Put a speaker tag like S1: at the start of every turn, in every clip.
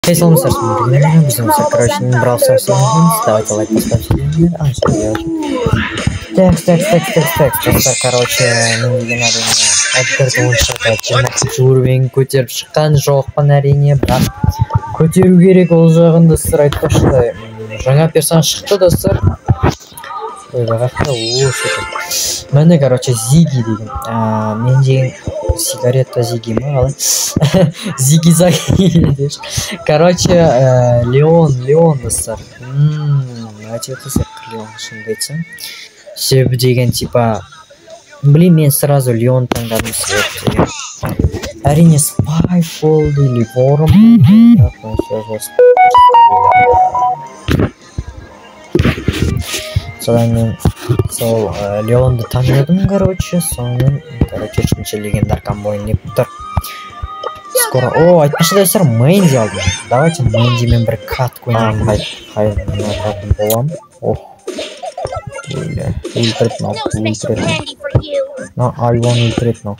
S1: Саламатсыздар, біздің короче, Brawl Stars ойнаймыз. Давайте лайк поставьте. Достар, короче, мен деген әрине Эдгарды ойыншыға 20 уровень көтеріп шыққан жоқпын әрине, бірақ көтеру керек ол жағын достар айтпақшы. Жаңа персонаж шықты достар. Ой, бағақта, Мені, короче, Зиги деген. Мен деген сигарета Зиги ма қалай? Зиги-заги. Короче, Леон достар. Өте қызық Леон шынымды айтсам. Себебі деген типа... Блин, мен сразу Леон таңдадым себебі. Әрине Спай болды или Ворон. Содан мен сол Леонды таңдадым, короче, сонымен, короче, үшінші легендаркам ойнап тұр. Скоро, айтпақшы достар, Мэнди алдым. Давайте Мэндимен бір катку ойнайын. Қайын болам. Ультрет now. No, I want ультрет now.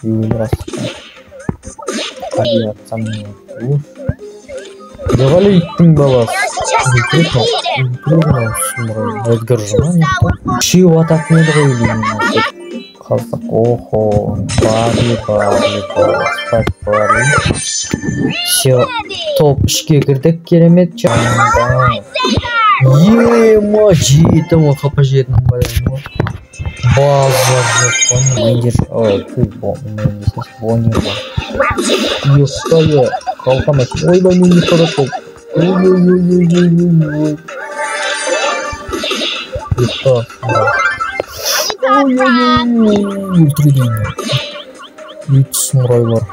S1: You will rest. Қайы атсам не? Жоғалы иттің баласы. Эдгар жұма не? Шиу ататын еді ғой деймін. Қалсақ, Барли. Все, топ 3-ге кірдік, керемет жаңында. Ема, жетім ол қапа жетінің баяны. Базар жоқпан, мендер, Бонни бар. Еқтайы, қалқамаш, ойбай мен не қадап бол. Ой. Еқта, өлтіредейін. Үйтс мұрай бар.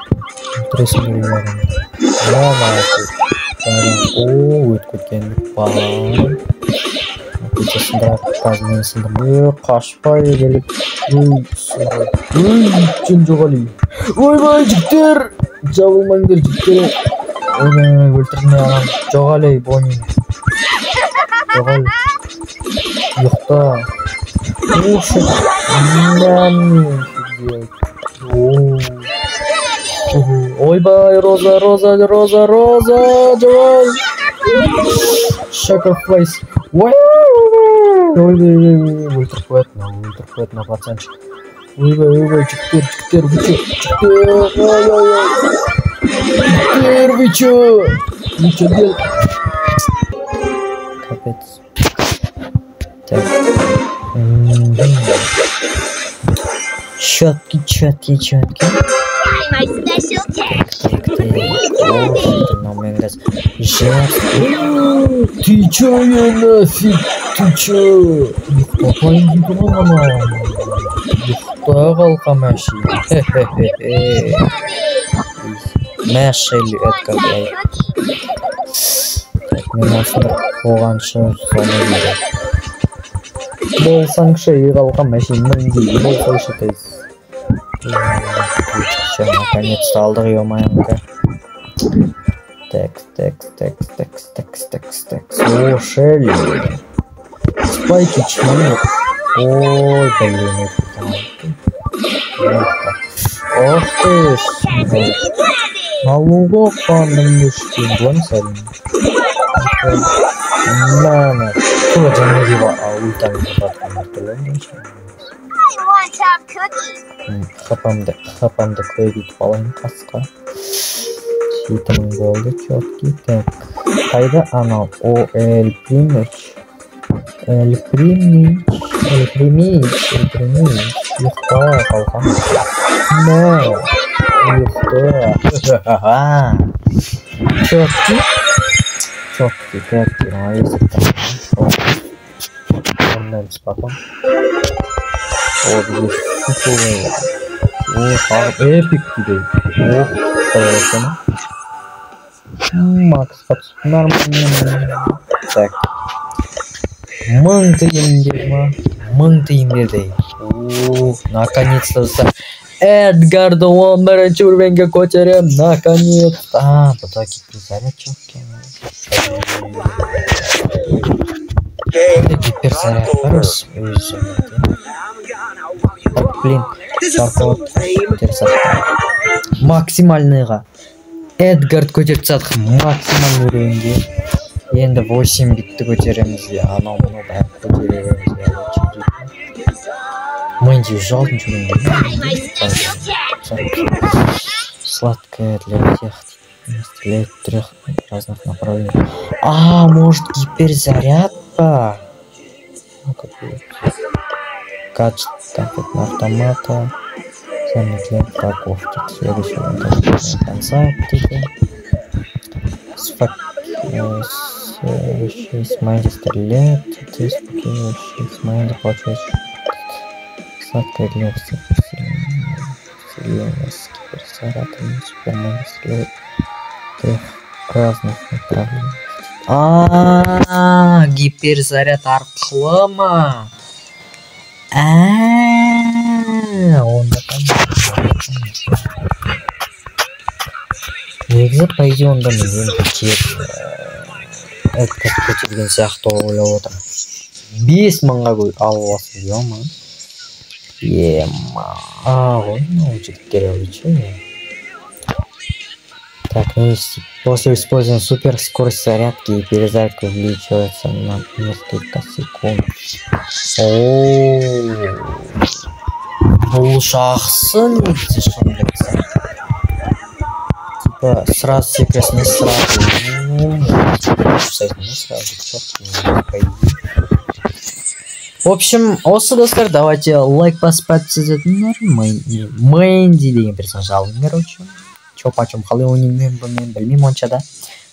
S1: Өлтіресін көрейін. Өткеткендік бар. Өткесіндірап қазымен сындым. Қашпай келіп. Үйтсен жоғали. Ойбай, жіктер! Жабылмаңдер, жіктер. Ойбай, өлтірме ағам. Жоғали, Бонни. Жоғали. Ұйықта. Ойбай, Роза, жоғал. Шакафлайс. Ойбай, өлтіріп қоятын пацанчик. Ойбай, жіктер, вы чё? Дел? Капец. Так. Четкий. Ты чё, я нафиг? Ты чё? Ұйықтапайын дейді ғой мана. Ұйықта қалқам әші. Мәшел Эдгар. Мен осында қоғаншы соны дейді. Болсаңшы қалқам әші Мэнди. Болсайшы тез. Все, наконец-то алдық, ё-моё. Текст. О, Шелли. Спайки чманет. Ой, блин, это там. Ох ты ж. Налуға қандың өшкен бұлан сәлім. Нана. Туа жаңа дева ультамын қатқан әртілі. Хапамды көйбейт балайын қасқа. Жетімің болды, четкий. Так. Қайда анау? Эль Примич. Ұйықта қалқан. Ұйықта. Четкий. Ондан спакон. Біз сүтілі. Эпик дейді. Қалайсына. Макс қатысып. Нормально. Так. Мың тиімдердей. Наконец-то достар. Эдгарды 11-ші уровеньге көтерем. Наконец-то. Бұда гиперзаряд чөккен. Гиперзаряд бар өзі. Блин. Максимальныйға. Эдгард көтеріп тастадық максимум уровеньге. Енді 8 битті көтереміз. Анау мынау бәрін көтере береміз. Мэнди уже 6-шы уровеньде. Сладкая для всех. Стреляет в 3 разных направлениях. А, может гиперзарядка? Ну, какой? Гаджет на автомата. Замедляет врагов. Следующего конца. С Мэнди стреляет. Ты спокойно с Мэнди получаешь. Сладкая для всех. Стреляет с гиперзарядками. Супермен стреляет. Разных направлениях. Гиперзаряд арқылы ма? Онда негізі по идее онда мен тек Эдгард көтерген сияқты ойлап отырмын. 5000-ға алып аласың деймін ма? Ғой, мынау жігіттер обучение. Так, после использования супер скорость зарядки и перезарядка увеличивается на несколько секунд. Бұл жақсы негізі шындықсы. Типа сразу секрет, не сразу. В общем, осы достар, давайте лайк басып подписывайтесь. Мэнди деген персонаж алдым, короче. Чё почем қалай ойнаймын мен білмеймін онша да.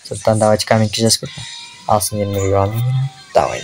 S1: Сондықтан давайте комментке жазып кетті. Ал сендермен давай.